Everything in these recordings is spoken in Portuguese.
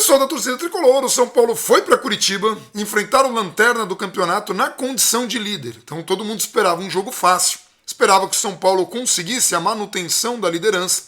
Pessoal da torcida tricolor, o São Paulo foi para Curitiba enfrentar o Lanterna do campeonato na condição de líder. Então todo mundo esperava um jogo fácil, esperava que o São Paulo conseguisse a manutenção da liderança,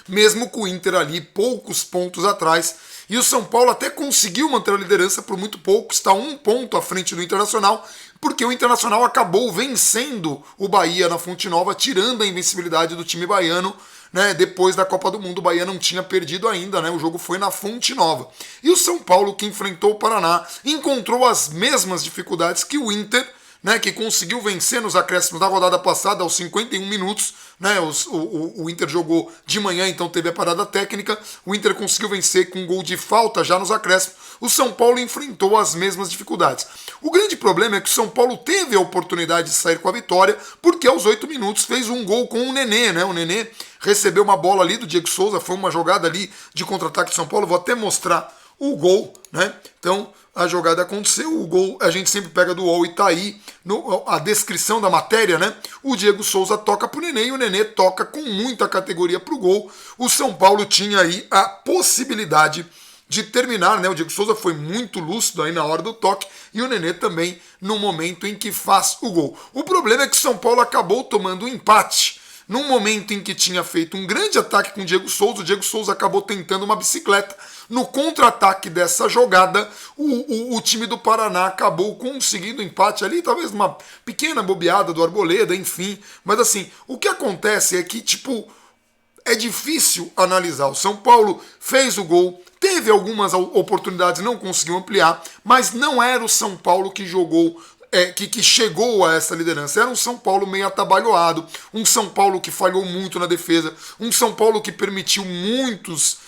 mesmo com o Inter ali poucos pontos atrás. E o São Paulo até conseguiu manter a liderança por muito pouco, está 1 ponto à frente do Internacional, porque o Internacional acabou vencendo o Bahia na Fonte Nova, tirando a invencibilidade do time baiano. Né, depois da Copa do Mundo, o Bahia não tinha perdido ainda, né, o jogo foi na Fonte Nova. E o São Paulo, que enfrentou o Paraná, encontrou as mesmas dificuldades que o Inter, né, que conseguiu vencer nos acréscimos da rodada passada aos 51 minutos. Né, o Inter jogou de manhã, então teve a parada técnica. O Inter conseguiu vencer com um gol de falta já nos acréscimos. O São Paulo enfrentou as mesmas dificuldades. O grande problema é que o São Paulo teve a oportunidade de sair com a vitória, porque aos 8 minutos fez um gol com o Nenê, né? O Nenê recebeu uma bola ali do Diego Souza, foi uma jogada ali de contra-ataque do São Paulo. Vou até mostrar o gol, né? Então a jogada aconteceu, o gol a gente sempre pega do UOL e tá aí a descrição da matéria, né? O Diego Souza toca pro Nenê e o Nenê toca com muita categoria pro gol. O São Paulo tinha aí a possibilidade de terminar, né? O Diego Souza foi muito lúcido aí na hora do toque e o Nenê também no momento em que faz o gol. O problema é que o São Paulo acabou tomando um empate. Num momento em que tinha feito um grande ataque com o Diego Souza acabou tentando uma bicicleta. No contra-ataque dessa jogada, o time do Paraná acabou conseguindo empate ali, talvez uma pequena bobeada do Arboleda, enfim. Mas assim, o que acontece é que, é difícil analisar. O São Paulo fez o gol, teve algumas oportunidades, não conseguiu ampliar, mas não era o São Paulo que jogou, que chegou a essa liderança. Era um São Paulo meio atabalhoado, um São Paulo que falhou muito na defesa, um São Paulo que permitiu muitos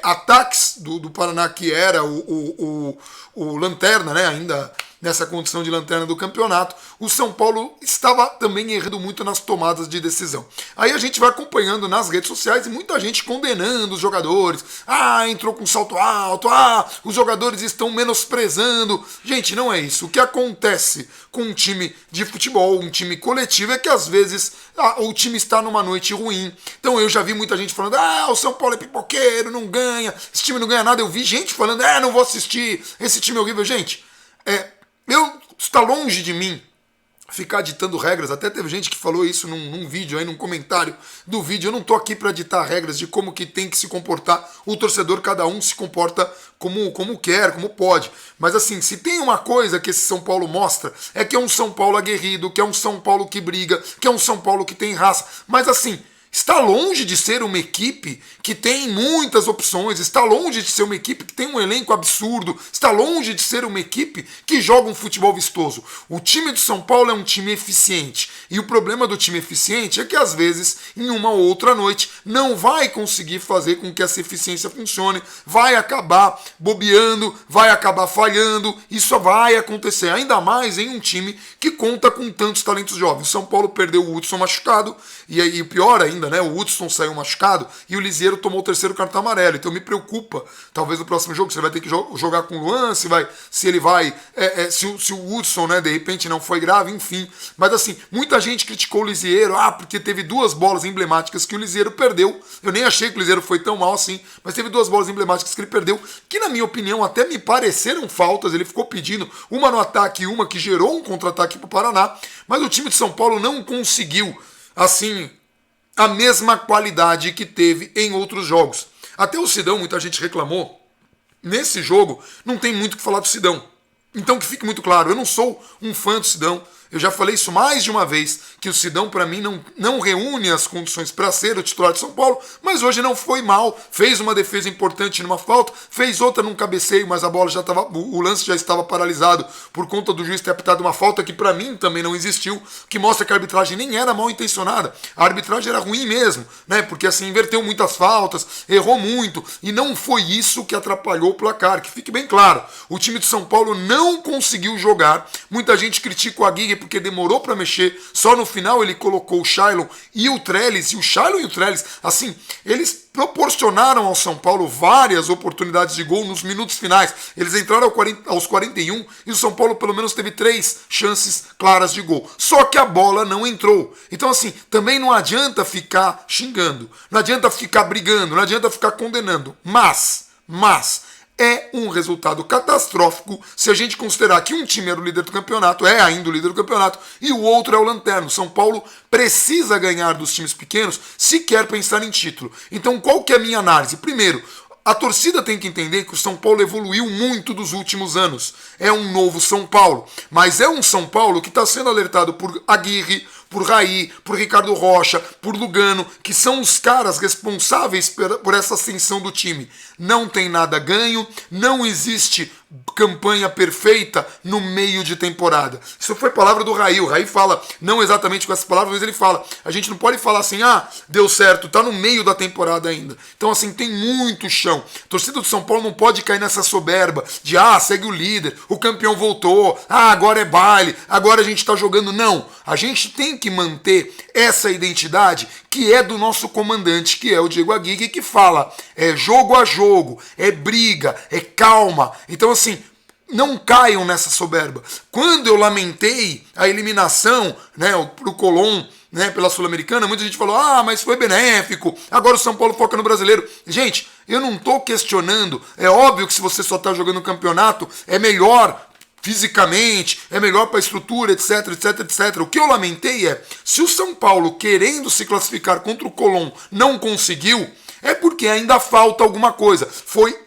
ataques do Paraná, que era o Lanterna, né, ainda nessa condição de lanterna do campeonato. O São Paulo estava também errando muito nas tomadas de decisão. Aí a gente vai acompanhando nas redes sociais e muita gente condenando os jogadores. Entrou com salto alto, os jogadores estão menosprezando. Gente, não é isso. O que acontece com um time de futebol, um time coletivo, é que às vezes o time está numa noite ruim. Então eu já vi muita gente falando, o São Paulo é pipoqueiro, não ganha, esse time não ganha nada. Eu vi gente falando, não vou assistir, esse time é horrível. Gente, está longe de mim ficar ditando regras. Até teve gente que falou isso num vídeo aí, num comentário do vídeo. Eu não tô aqui para ditar regras de como que tem que se comportar o torcedor. Cada um se comporta como quer, como pode. Mas assim, se tem uma coisa que esse São Paulo mostra, é que é um São Paulo aguerrido, que é um São Paulo que briga, que é um São Paulo que tem raça. Mas assim, está longe de ser uma equipe que tem muitas opções, está longe de ser uma equipe que tem um elenco absurdo, está longe de ser uma equipe que joga um futebol vistoso. O time do São Paulo é um time eficiente. E o problema do time eficiente é que às vezes, em uma ou outra noite, não vai conseguir fazer com que essa eficiência funcione, vai acabar bobeando, vai acabar falhando. Isso vai acontecer, ainda mais em um time que conta com tantos talentos jovens. O São Paulo perdeu o Hudson machucado, e aí pior ainda, né? O Hudson saiu machucado e o Lisieiro tomou o 3º cartão amarelo. Então me preocupa, talvez no próximo jogo você vai ter que jogar com o Luan, se o Hudson, né, de repente não foi grave, enfim. Mas assim, muita gente criticou o Lisieiro, porque teve 2 bolas emblemáticas que o Lisieiro perdeu. Eu nem achei que o Lisieiro foi tão mal assim, mas teve 2 bolas emblemáticas que ele perdeu, que na minha opinião até me pareceram faltas. Ele ficou pedindo uma no ataque e uma que gerou um contra-ataque para o Paraná, mas o time de São Paulo não conseguiu, assim, a mesma qualidade que teve em outros jogos. Até o Sidão, muita gente reclamou. Nesse jogo, não tem muito o que falar do Sidão. Então que fique muito claro, eu não sou um fã do Sidão. Eu já falei isso mais de uma vez, que o Sidão, para mim, não reúne as condições para ser o titular de São Paulo, mas hoje não foi mal. Fez uma defesa importante numa falta, fez outra num cabeceio, mas a bola já estava, o lance já estava paralisado por conta do juiz ter apitado uma falta que para mim também não existiu, que mostra que a arbitragem nem era mal intencionada. A arbitragem era ruim mesmo, né? Porque assim, inverteu muitas faltas, errou muito, e não foi isso que atrapalhou o placar, que fique bem claro. O time de São Paulo não conseguiu jogar. Muita gente critica o Aguirre porque demorou para mexer, só no final ele colocou o Shailon e o Trellis, e o Shailon e o Trellis, assim, eles proporcionaram ao São Paulo várias oportunidades de gol nos minutos finais. Eles entraram aos 41 e o São Paulo pelo menos teve 3 chances claras de gol. Só que a bola não entrou. Então assim, também não adianta ficar xingando, não adianta ficar brigando, não adianta ficar condenando, mas Mas é um resultado catastrófico se a gente considerar que um time era o líder do campeonato, é ainda o líder do campeonato, e o outro é o lanterna. São Paulo precisa ganhar dos times pequenos se quer pensar em título. Então qual que é a minha análise? Primeiro, a torcida tem que entender que o São Paulo evoluiu muito dos últimos anos. É um novo São Paulo, mas é um São Paulo que está sendo alertado por Aguirre, por Raí, por Ricardo Rocha, por Lugano, que são os caras responsáveis por essa ascensão do time. Não tem nada ganho, não existe campanha perfeita no meio de temporada. Isso foi palavra do Raí. O Raí fala, não exatamente com essas palavras, mas ele fala, a gente não pode falar assim, deu certo, tá no meio da temporada ainda. Então assim, tem muito chão. A torcida do São Paulo não pode cair nessa soberba de, segue o líder, o campeão voltou, agora é baile, agora a gente tá jogando. Não, a gente tem que manter essa identidade que é do nosso comandante, que é o Diego Aguirre, que fala, é jogo a jogo, é briga, é calma. Então assim, não caiam nessa soberba. Quando eu lamentei a eliminação, pro Colón, pela Sul-Americana, muita gente falou, mas foi benéfico, agora o São Paulo foca no brasileiro. Gente, eu não estou questionando, é óbvio que se você só está jogando o campeonato, é melhor fisicamente, é melhor para a estrutura, etc, etc, etc. O que eu lamentei é, se o São Paulo, querendo se classificar contra o Colón, não conseguiu, é porque ainda falta alguma coisa.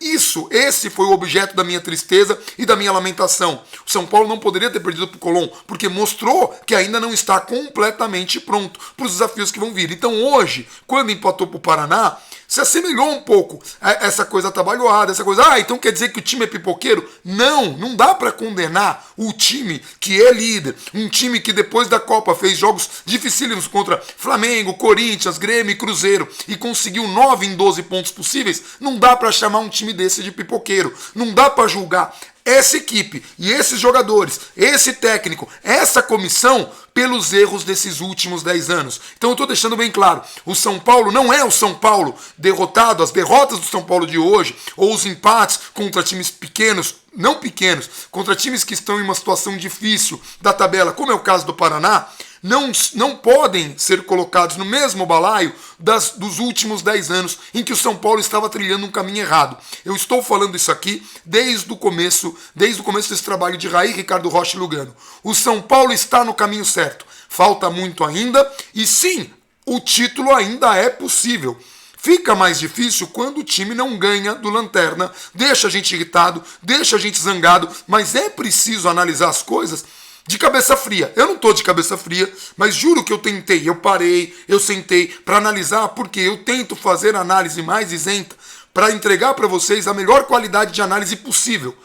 Esse foi o objeto da minha tristeza e da minha lamentação. O São Paulo não poderia ter perdido para o Colón, porque mostrou que ainda não está completamente pronto para os desafios que vão vir. Então hoje, quando empatou para o Paraná, se assemelhou um pouco a essa coisa atabalhoada, essa coisa, então quer dizer que o time é pipoqueiro? Não dá para condenar o time que é líder, um time que depois da Copa fez jogos dificílimos contra Flamengo, Corinthians, Grêmio e Cruzeiro e conseguiu 9 em 12 pontos possíveis. Não dá para chamar um time desse de pipoqueiro, não dá para julgar essa equipe e esses jogadores, esse técnico, essa comissão pelos erros desses últimos 10 anos. Então eu estou deixando bem claro, o São Paulo não é o São Paulo derrotado, as derrotas do São Paulo de hoje, ou os empates contra times pequenos, não pequenos, contra times que estão em uma situação difícil da tabela, como é o caso do Paraná, não podem ser colocados no mesmo balaio dos últimos 10 anos em que o São Paulo estava trilhando um caminho errado. Eu estou falando isso aqui desde o começo desse trabalho de Raí, Ricardo Rocha e Lugano. O São Paulo está no caminho certo. Falta muito ainda e sim, o título ainda é possível. Fica mais difícil quando o time não ganha do Lanterna, deixa a gente irritado, deixa a gente zangado, mas é preciso analisar as coisas de cabeça fria. Eu não estou de cabeça fria, mas juro que eu tentei, eu parei, eu sentei para analisar, porque eu tento fazer a análise mais isenta para entregar para vocês a melhor qualidade de análise possível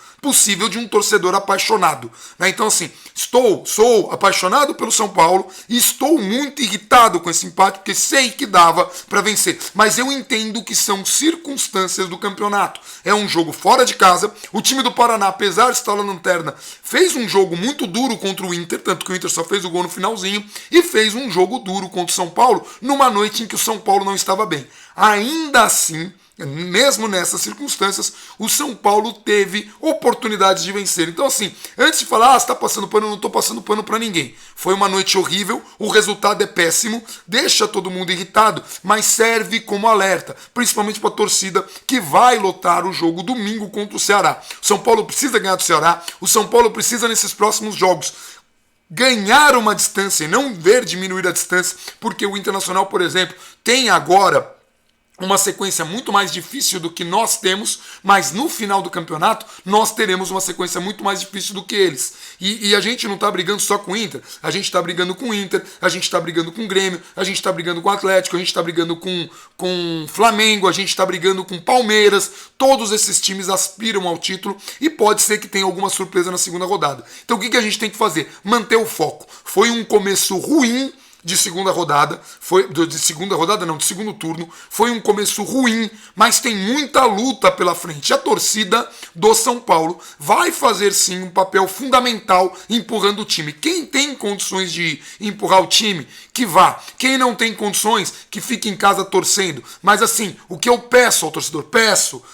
de um torcedor apaixonado. Então assim, sou apaixonado pelo São Paulo e estou muito irritado com esse empate, porque sei que dava para vencer. Mas eu entendo que são circunstâncias do campeonato. É um jogo fora de casa. O time do Paraná, apesar de estar na lanterna, fez um jogo muito duro contra o Inter, tanto que o Inter só fez o gol no finalzinho, e fez um jogo duro contra o São Paulo numa noite em que o São Paulo não estava bem. Ainda assim, mesmo nessas circunstâncias, o São Paulo teve oportunidades de vencer. Então assim, antes de falar, você está passando pano, eu não estou passando pano para ninguém. Foi uma noite horrível, o resultado é péssimo, deixa todo mundo irritado, mas serve como alerta, principalmente para a torcida que vai lotar o jogo domingo contra o Ceará. O São Paulo precisa ganhar do Ceará, o São Paulo precisa nesses próximos jogos ganhar uma distância e não ver diminuir a distância, porque o Internacional, por exemplo, tem agora uma sequência muito mais difícil do que nós temos, mas no final do campeonato nós teremos uma sequência muito mais difícil do que eles. E a gente não está brigando só com o Inter, a gente está brigando com o Inter, a gente está brigando com o Grêmio, a gente está brigando com o Atlético, a gente está brigando com o Flamengo, a gente está brigando com o Palmeiras. Todos esses times aspiram ao título e pode ser que tenha alguma surpresa na segunda rodada. Então o que a gente tem que fazer? Manter o foco. Foi um começo ruim de segundo turno, foi um começo ruim, mas tem muita luta pela frente. A torcida do São Paulo vai fazer sim um papel fundamental empurrando o time. Quem tem condições de empurrar o time, que vá. Quem não tem condições, que fique em casa torcendo. Mas assim, o que eu peço ao torcedor,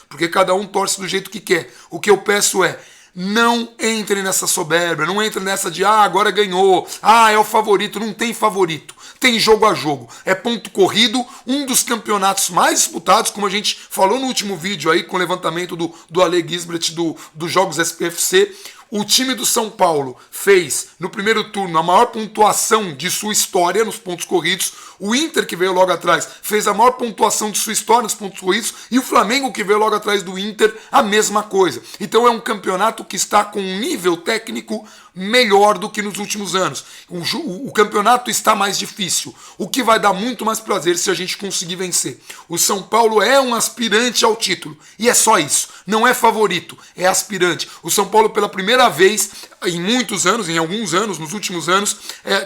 porque cada um torce do jeito que quer, o que eu peço é, Não entre nessa soberba, não entre nessa de agora ganhou, é o favorito. Não tem favorito, tem jogo a jogo, é ponto corrido, um dos campeonatos mais disputados, como a gente falou no último vídeo aí com o levantamento do Ale Gisbert dos jogos SPFC. O time do São Paulo fez, no primeiro turno, a maior pontuação de sua história nos pontos corridos. O Inter, que veio logo atrás, fez a maior pontuação de sua história nos pontos corridos. E o Flamengo, que veio logo atrás do Inter, a mesma coisa. Então é um campeonato que está com um nível técnico melhor do que nos últimos anos. O campeonato está mais difícil, o que vai dar muito mais prazer se a gente conseguir vencer. O São Paulo é um aspirante ao título, e é só isso. Não é favorito, é aspirante. O São Paulo, pela primeira vez em muitos anos, em alguns anos, nos últimos anos,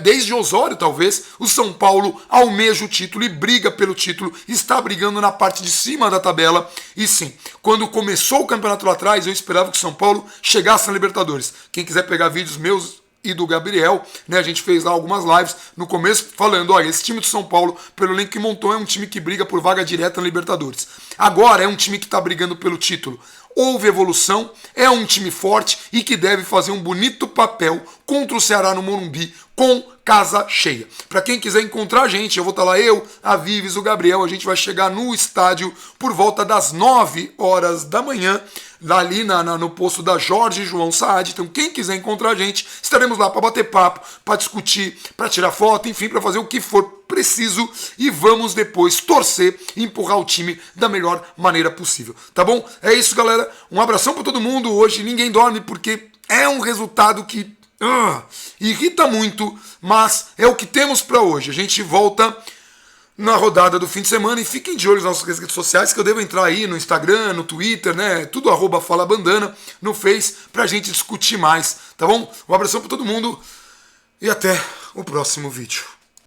desde Osório talvez, o São Paulo almeja o título e briga pelo título, está brigando na parte de cima da tabela. E sim, quando começou o campeonato lá atrás, eu esperava que o São Paulo chegasse na Libertadores. Quem quiser pegar vídeos meus e do Gabriel, né, a gente fez lá algumas lives no começo falando, esse time do São Paulo, pelo elenco que montou, é um time que briga por vaga direta na Libertadores. Agora é um time que está brigando pelo título. Houve evolução, é um time forte e que deve fazer um bonito papel contra o Ceará no Morumbi com casa cheia. Para quem quiser encontrar a gente, eu vou estar lá, eu, a Vives, o Gabriel, a gente vai chegar no estádio por volta das 9 horas da manhã, ali no posto da Jorge João Saad. Então quem quiser encontrar a gente, estaremos lá para bater papo, para discutir, para tirar foto, enfim, para fazer o que for preciso, e vamos depois torcer e empurrar o time da melhor maneira possível, tá bom? É isso, galera, um abração para todo mundo. Hoje ninguém dorme porque é um resultado que irrita muito, mas é o que temos para hoje. A gente volta na rodada do fim de semana e fiquem de olho nas nossas redes sociais, que eu devo entrar aí no Instagram, no Twitter, né? Tudo @falabandana, no Face, pra gente discutir mais, tá bom? Um abração para todo mundo e até o próximo vídeo.